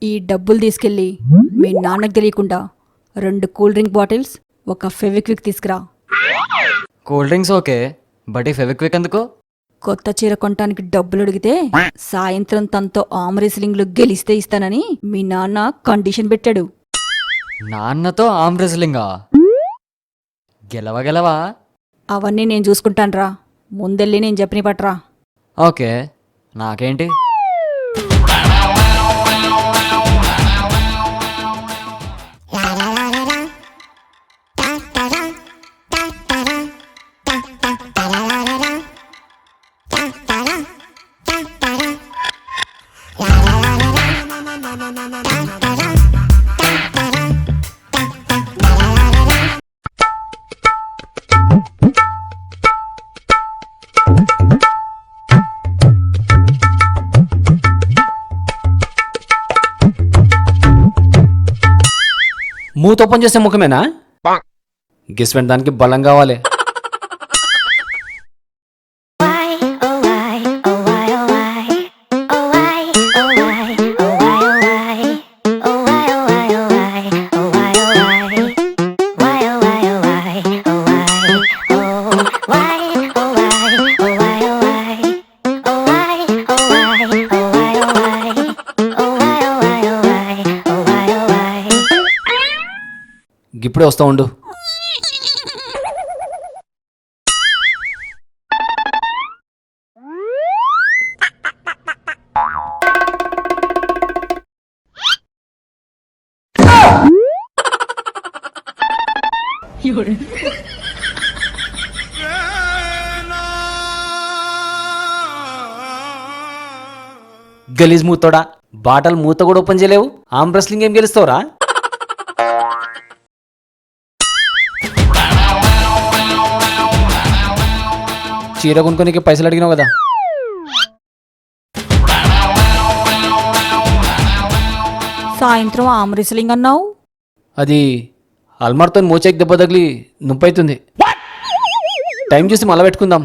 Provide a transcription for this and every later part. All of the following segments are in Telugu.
ఈ డబ్బులు తీసుకెళ్ళి మీ నాన్నకు తెలియకుండా 2 కూల్ డ్రింక్ బాటిల్స్, ఒక ఫెవిక్విక్ తీసుకురా. కూల్ డ్రింక్స్ ఓకే, బట్ ఈ ఫెవిక్విక్ ఎందుకు? కొత్త చీర కొనటానికి డబ్బులు అడిగితే సాయంత్రం తనతో ఆర్మ్ రెస్లింగ్లో గెలిస్తే ఇస్తానని మీ నాన్న కండిషన్ పెట్టాడు. నాన్నతో ఆర్మ్ రెస్లింగా? గెలవా? అవన్నీ నేను చూసుకుంటానురా, ముందెళ్ళి నేను చెప్పని పట్రా. ఓకే, నాకేంటి? మూత ఓపెన్ చేసే ముఖమేనా? గెస్ దానికి బలం కావాలి. ఇప్పుడే వస్తా ఉండు. గలీజ్ మూతోడా, బాటల్ మూత కూడా ఓపెన్ చేయలేవు. ఆర్మ్ రెస్లింగ్ ఏం గెలుస్తావురా? చీర కొనుక్కోనికి పైసలు అడిగినావు కదా. సాయంత్రం ఆర్మ్ రెస్లింగ్ అన్నావు. అది అల్మార్తో మోచేకి దెబ్బ తగిలి నొప్పైతుంది. టైం చూసి మళ్ళా పెట్టుకుందాం.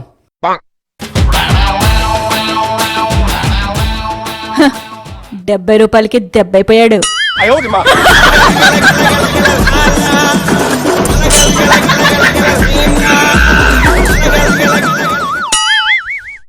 ₹70 దెబ్బైపోయాడు.